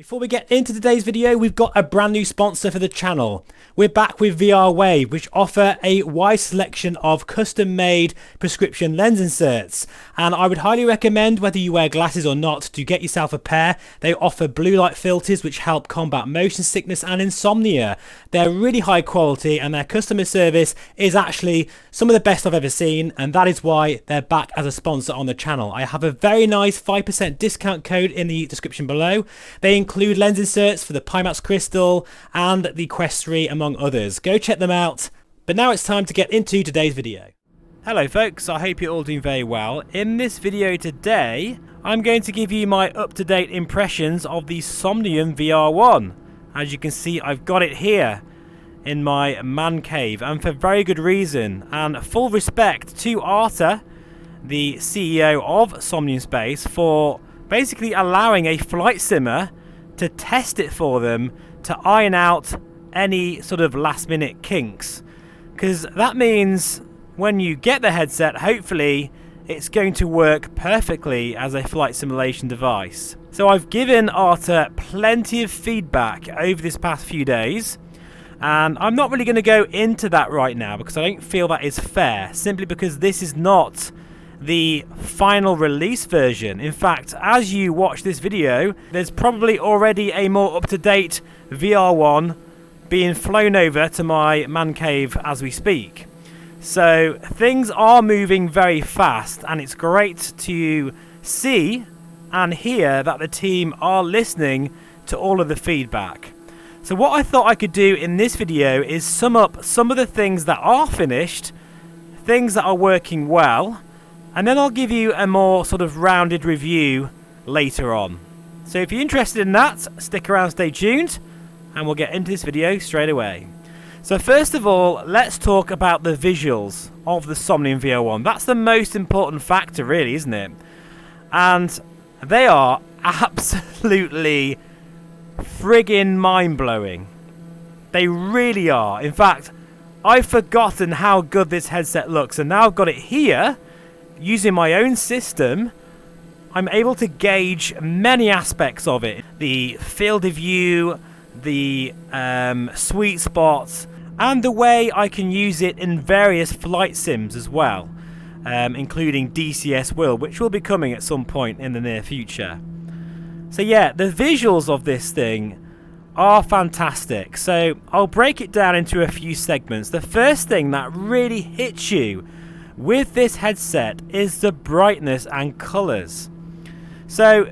Before we get into today's video, we've got a brand new sponsor for the channel. We're back with VR Wave, which offer a wide selection of custom-made prescription lens inserts. And I would highly recommend, whether you wear glasses or not, to get yourself a pair. They offer blue light filters which help combat motion sickness and insomnia. They're really high quality and their customer service is actually some of the best I've ever seen, and that is why they're back as a sponsor on the channel. I have a very nice 5% discount code in the description below. They include lens inserts for the Pimax Crystal and the Quest 3, among others. Go check them out. But now it's time to get into today's video. Hello folks, I hope you're all doing very well. In this video today, I'm going to give you my up-to-date impressions of the Somnium VR1. As you can see, I've got it here in my man cave, and for very good reason. And full respect to Arta, the CEO of Somnium Space, for basically allowing a flight simmer to test it for them to iron out any sort of last minute kinks, because that means when you get the headset, hopefully it's going to work perfectly as a flight simulation device. So I've given Arta plenty of feedback over this past few days, and I'm not really going to go into that right now because I don't feel that is fair, simply because this is not the final release version. In fact, as you watch this video, there's probably already a more up-to-date VR1 being flown over to my man cave as we speak. So things are moving very fast, and it's great to see and hear that the team are listening to all of the feedback. So what I thought I could do in this video is sum up some of the things that are finished, things that are working well, and then I'll give you a more sort of rounded review later on. So if you're interested in that, stick around, stay tuned, and we'll get into this video straight away. So first of all, let's talk about the visuals of the Somnium VR1. That's the most important factor, really, isn't it? And they are absolutely friggin' mind-blowing. They really are. In fact, I've forgotten how good this headset looks, and now I've got it here. Using my own system, I'm able to gauge many aspects of it. The field of view, the sweet spots, and the way I can use it in various flight sims as well, including DCS World, which will be coming at some point in the near future. So yeah, the visuals of this thing are fantastic. So I'll break it down into a few segments. The first thing that really hits you with this headset is the brightness and colours. So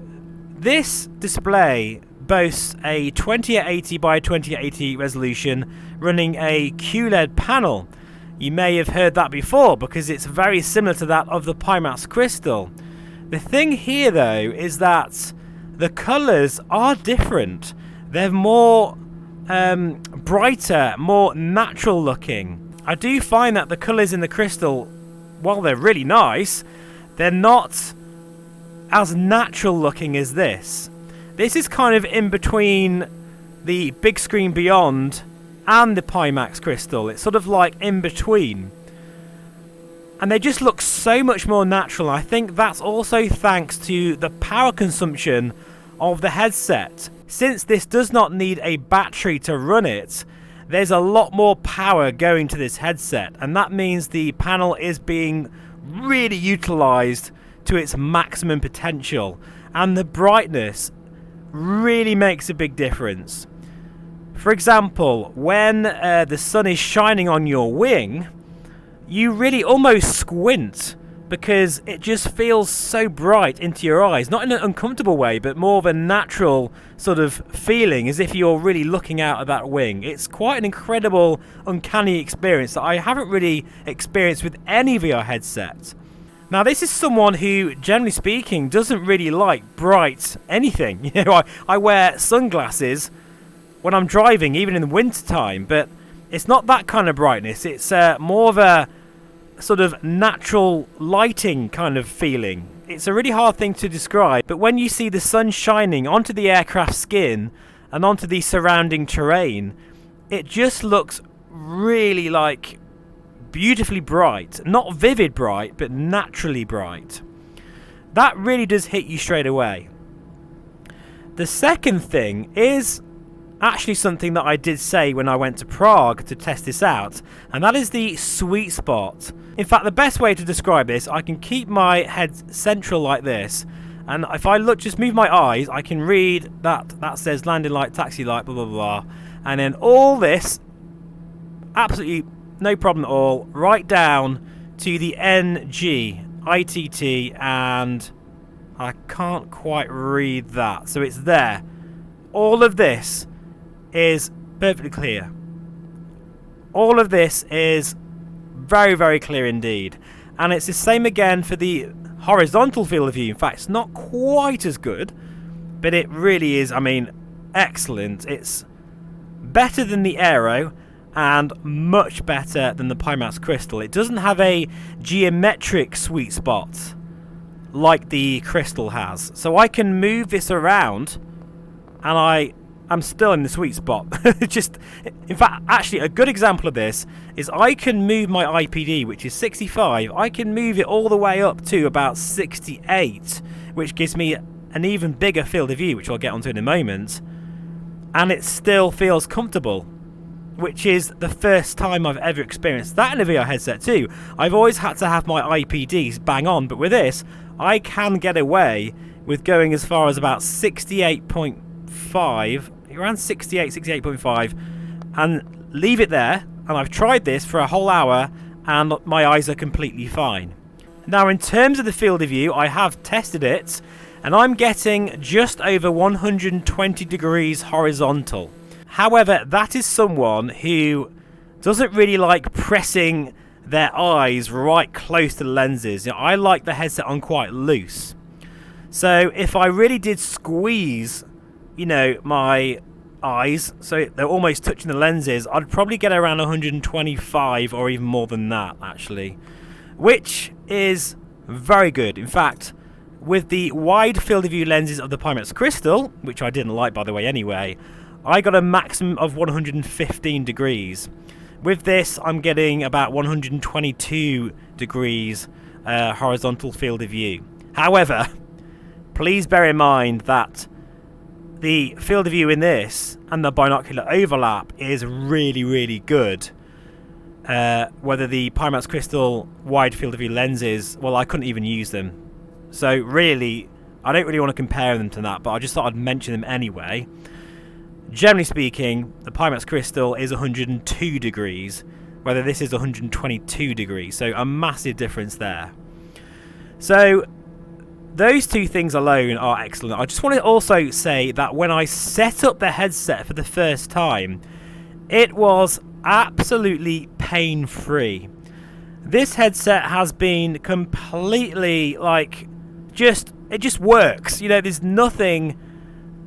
this display boasts a 2080 by 2080 resolution running a QLED panel. You may have heard that before because it's very similar to that of the Pimax Crystal. The thing here though is that the colours are different. They're more brighter, more natural looking. I do find that the colours in the Crystal, while they're really nice, they're not as natural looking as this. This is kind of in between the Big Screen Beyond and the Pimax Crystal. It's sort of like in between. And they just look so much more natural. I think that's also thanks to the power consumption of the headset. Since this does not need a battery to run it, there's a lot more power going to this headset, and that means the panel is being really utilized to its maximum potential, and the brightness really makes a big difference. For example, when the sun is shining on your wing, you really almost squint because it just feels so bright into your eyes. Not in an uncomfortable way, but more of a natural sort of feeling, as if you're really looking out of that wing. It's quite an incredible, uncanny experience that I haven't really experienced with any VR headset. Now, this is someone who, generally speaking, doesn't really like bright anything. You know, I wear sunglasses when I'm driving, even in the winter time, but it's not that kind of brightness. It's more of a sort of natural lighting kind of feeling. It's a really hard thing to describe, but when you see the sun shining onto the aircraft skin and onto the surrounding terrain, it just looks really like beautifully bright. Not vivid bright, but naturally bright. That really does hit you straight away. The second thing is actually something that I did say when I went to Prague to test this out, and that is the sweet spot. In fact, the best way to describe this, I can keep my head central like this, and if I look, just move my eyes, I can read that says landing light, taxi light, blah blah blah, and then all this, absolutely no problem at all, right down to the NG, ITT, and I can't quite read that, so it's there. All of this is perfectly clear. All of this is very, very clear indeed. And it's the same again for the horizontal field of view. In fact, it's not quite as good, but it really is, I mean, excellent. It's better than the Aero and much better than the Pimax Crystal. It doesn't have a geometric sweet spot like the Crystal has. So I can move this around and I'm still in the sweet spot. In fact, actually, a good example of this is I can move my IPD, which is 65. I can move it all the way up to about 68, which gives me an even bigger field of view, which I'll get onto in a moment. And it still feels comfortable, which is the first time I've ever experienced that in a VR headset too. I've always had to have my IPDs bang on, but with this, I can get away with going as far as about 68.5, around 68, 68.5, and leave it there. And I've tried this for a whole hour and my eyes are completely fine. Now, in terms of the field of view, I have tested it and I'm getting just over 120 degrees horizontal. However, that is someone who doesn't really like pressing their eyes right close to the lenses. You know, I like the headset on quite loose. So if I really did squeeze, you know, my eyes so they're almost touching the lenses, I'd probably get around 125 or even more than that actually, which is very good. In fact, with the wide field of view lenses of the Pimax Crystal, which I didn't like by the way anyway, I got a maximum of 115 degrees. With this, I'm getting about 122 degrees horizontal field of view. However, please bear in mind that the field of view in this and the binocular overlap is really, really good. Whether the Pimax Crystal wide field of view lenses, well, I couldn't even use them. So really, I don't really want to compare them to that, but I just thought I'd mention them anyway. Generally speaking, the Pimax Crystal is 102 degrees, whether this is 122 degrees, so a massive difference there. So those two things alone are excellent. I just want to also say that when I set up the headset for the first time, it was absolutely pain-free. This headset has been completely like, it just works. You know, there's nothing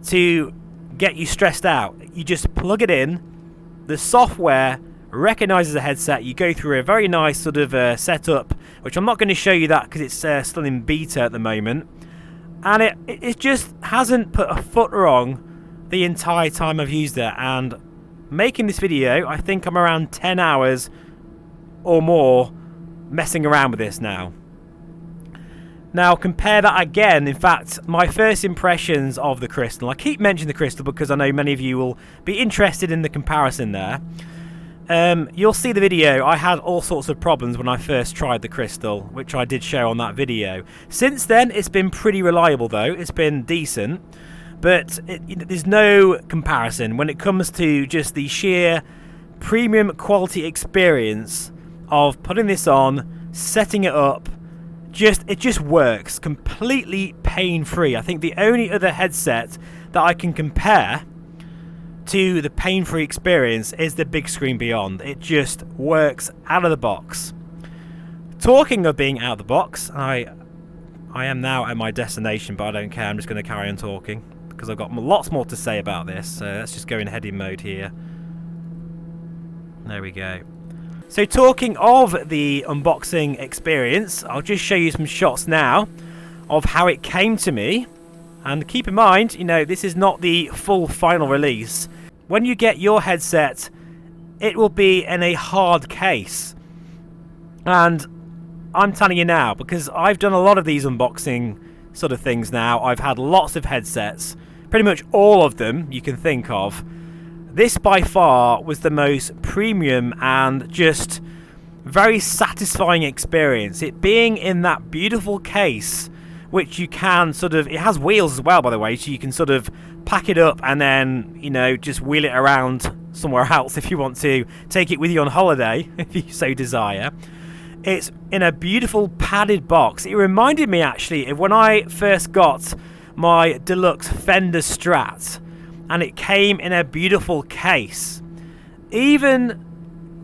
to get you stressed out. You just plug it in, the software recognizes the headset, you go through a very nice sort of setup, which I'm not going to show you that because it's still in beta at the moment, and it just hasn't put a foot wrong the entire time I've used it. And making this video, I think I'm around 10 hours or more messing around with this now. Now compare that again. In fact, my first impressions of the Crystal, I keep mentioning the Crystal because I know many of you will be interested in the comparison there. You'll see the video. I had all sorts of problems when I first tried the Crystal, which I did show on that video. Since then, it's been pretty reliable though. It's been decent, but there's no comparison when it comes to just the sheer premium quality experience of putting this on, setting it up. It just works completely pain-free. I think the only other headset that I can compare to the pain-free experience is the Big Screen Beyond. It just works out of the box. Talking of being out of the box, I am now at my destination, but I don't care. I'm just going to carry on talking because I've got lots more to say about this. So let's just go in heading mode here. There we go. So talking of the unboxing experience, I'll just show you some shots now of how it came to me. And keep in mind, you know, this is not the full final release. When you get your headset, it will be in a hard case. And I'm telling you now, because I've done a lot of these unboxing sort of things now. I've had lots of headsets pretty much all of them you can think of, this by far was the most premium and just very satisfying experience. It being in that beautiful case, which you can sort of, it has wheels as well, by the way, so you can sort of pack it up and then, you know, just wheel it around somewhere else if you want to take it with you on holiday, if you so desire. It's in a beautiful padded box. It reminded me actually of when I first got my deluxe Fender Strat, and it came in a beautiful case. Even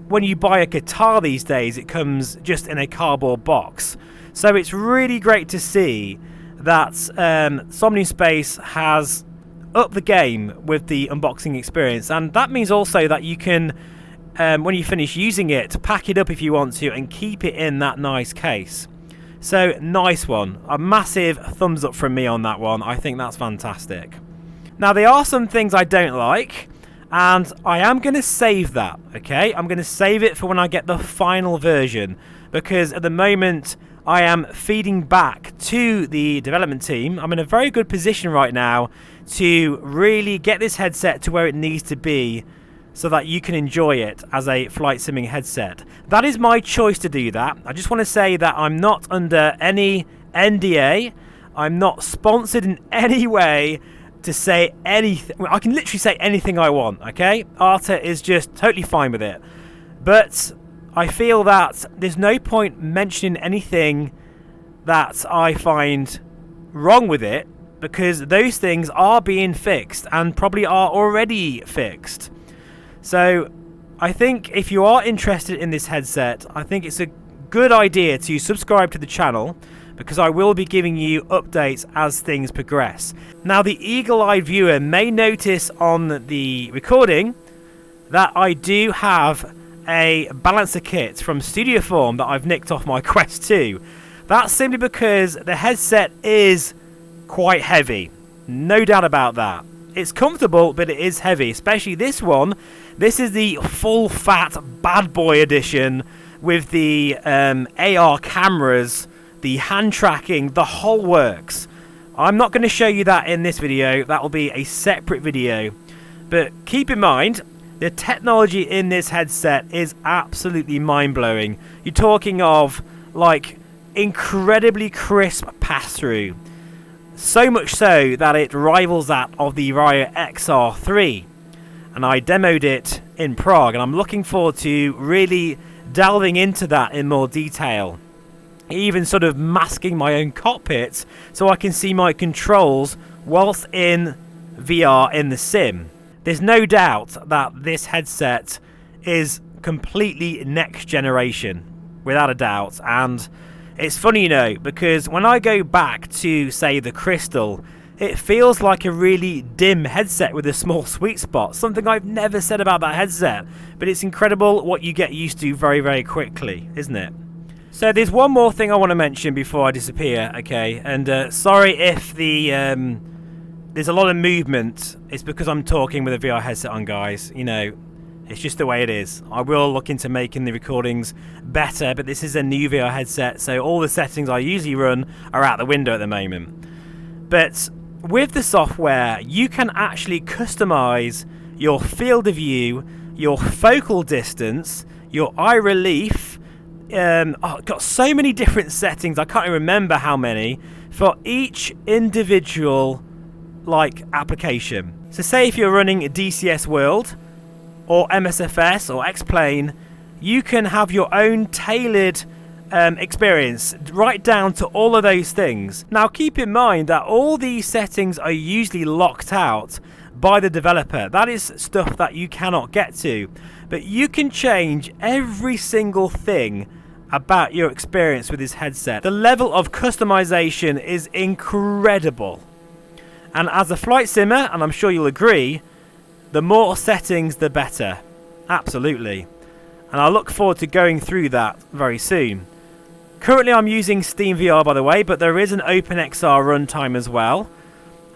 when you buy a guitar these days, it comes just in a cardboard box. So it's really great to see that Somnium Space has upped the game with the unboxing experience, and that means also that you can, when you finish using it, pack it up if you want to and keep it in that nice case. So nice one. A massive thumbs up from me on that one. I think that's fantastic. Now there are some things I don't like, and I am going to save that, okay? I'm going to save it for when I get the final version, because at the moment I am feeding back to the development team. I'm in a very good position right now to really get this headset to where it needs to be so that you can enjoy it as a flight simming headset. That is my choice to do that. I just want to say that I'm not under any NDA. I'm not sponsored in any way to say anything. I can literally say anything I want, okay? Arta is just totally fine with it. But I feel that there's no point mentioning anything that I find wrong with it, because those things are being fixed and probably are already fixed. So I think if you are interested in this headset, I think it's a good idea to subscribe to the channel, because I will be giving you updates as things progress. Now the eagle-eyed viewer may notice on the recording that I do have a balancer kit from Studio Form that I've nicked off my Quest 2. That's simply because the headset is quite heavy, no doubt about that. It's comfortable, but it is heavy, especially this one. This is the full fat bad boy edition with the AR cameras, the hand tracking, the whole works. I'm not going to show you that in this video. That will be a separate video. But keep in mind, the technology in this headset is absolutely mind-blowing. You're talking of like incredibly crisp pass-through. So much so that it rivals that of the Ryo XR3. And I demoed it in Prague, and I'm looking forward to really delving into that in more detail. Even sort of masking my own cockpit so I can see my controls whilst in VR in the sim. There's no doubt that this headset is completely next generation, without a doubt. And it's funny, you know, because when I go back to, say, the Crystal, it feels like a really dim headset with a small sweet spot. Something I've never said about that headset, but it's incredible what you get used to very, very quickly, isn't it? So there's one more thing I want to mention before I disappear, okay? And sorry if the there's a lot of movement. It's because I'm talking with a VR headset on, guys. You know, it's just the way it is. I will look into making the recordings better, but this is a new VR headset, so all the settings I usually run are out the window at the moment. But with the software, you can actually customize your field of view, your focal distance, your eye relief. I've got so many different settings, I can't even remember how many, for each individual like application. So say if you're running a DCS World or MSFS or X-Plane, you can have your own tailored experience right down to all of those things. Now keep in mind that all these settings are usually locked out by the developer. That is stuff that you cannot get to, but you can change every single thing about your experience with this headset. The level of customization is incredible, and as a flight simmer, and I'm sure you'll agree, the more settings the better. Absolutely. And I look forward to going through that very soon. Currently I'm using Steam VR, by the way, but there is an OpenXR runtime as well,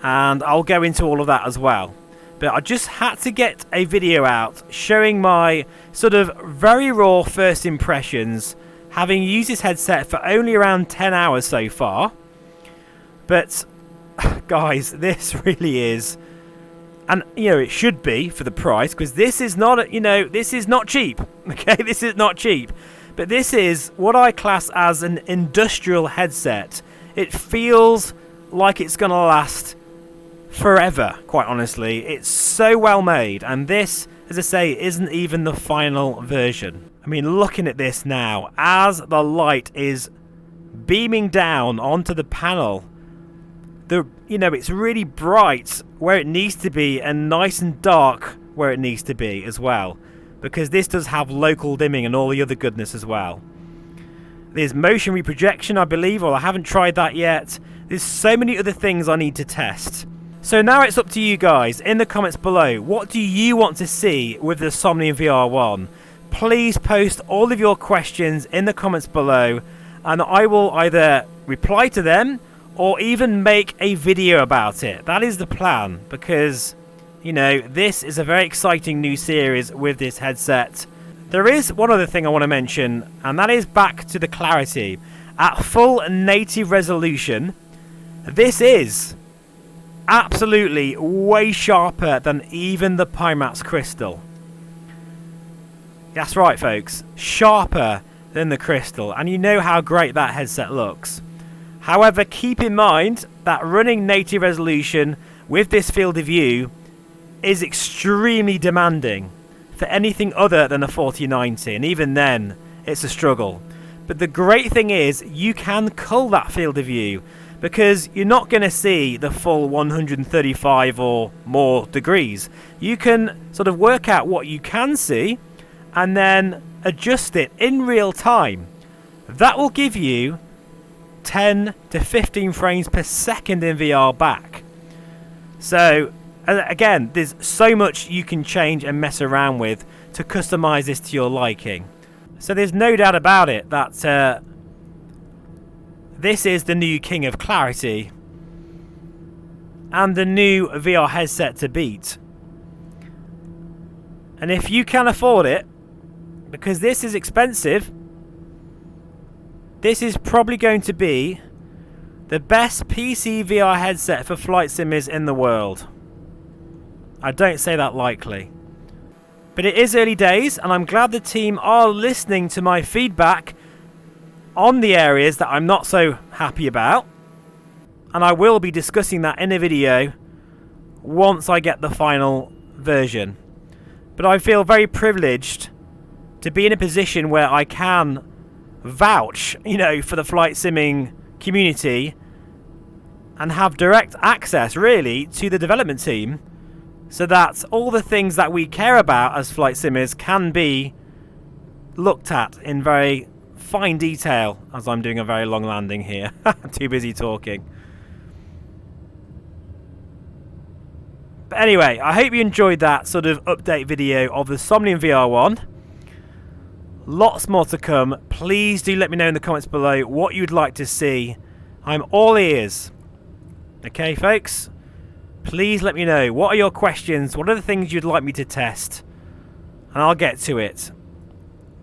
and I'll go into all of that as well. But I just had to get a video out showing my sort of very raw first impressions, having used this headset for only around 10 hours so far. But guys, this really is, and it should be for the price, because this is not, this is not cheap. Okay, this is not cheap, but this is what I class as an industrial headset. It feels like it's gonna last forever, quite honestly. It's so well made, and this, as I say, isn't even the final version. I mean, looking at this now, as the light is beaming down onto the panel, it's really bright where it needs to be and nice and dark where it needs to be as well, because this does have local dimming and all the other goodness as well. There's motion reprojection, I believe, or I haven't tried that yet. There's so many other things I need to test. So now it's up to you guys in the comments below. What do you want to see with the Somnium VR1? Please post all of your questions in the comments below, and I will either reply to them or even make a video about it. That is the plan, because this is a very exciting new series with this headset. There is one other thing I want to mention, and that is back to the clarity. At full native resolution, this is absolutely way sharper than even the Pimax Crystal. That's right, folks, sharper than the Crystal, and you know how great that headset looks. However, keep in mind that running native resolution with this field of view is extremely demanding for anything other than a 4090, and even then it's a struggle. But the great thing is you can cull that field of view, because you're not going to see the full 135 or more degrees. You can sort of work out what you can see and then adjust it in real time. That will give you 10 to 15 frames per second in VR back. So again, there's so much you can change and mess around with to customize this to your liking. So there's no doubt about it that this is the new king of clarity and the new VR headset to beat. And if you can afford it, because this is expensive, this is probably going to be the best PC VR headset for flight simmers in the world. I don't say that lightly. But it is early days, and I'm glad the team are listening to my feedback on the areas that I'm not so happy about, and I will be discussing that in a video once I get the final version. But I feel very privileged to be in a position where I can vouch, for the flight simming community and have direct access, really, to the development team, so that all the things that we care about as flight simmers can be looked at in very fine detail, as I'm doing a very long landing here. I'm too busy talking. But anyway, I hope you enjoyed that sort of update video of the Somnium VR1. Lots more to come. Please do let me know in the comments below what you'd like to see. I'm all ears. Okay, folks? Please let me know. What are your questions? What are the things you'd like me to test? And I'll get to it,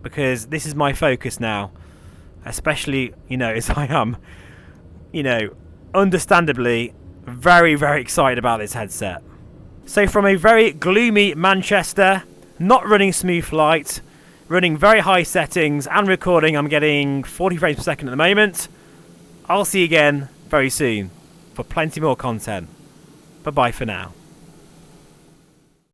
because this is my focus now, especially, as I am, understandably very, very excited about this headset. So from a very gloomy Manchester, not running smooth flight, running very high settings and recording, I'm getting 40 frames per second at the moment. I'll see you again very soon for plenty more content. Bye-bye for now.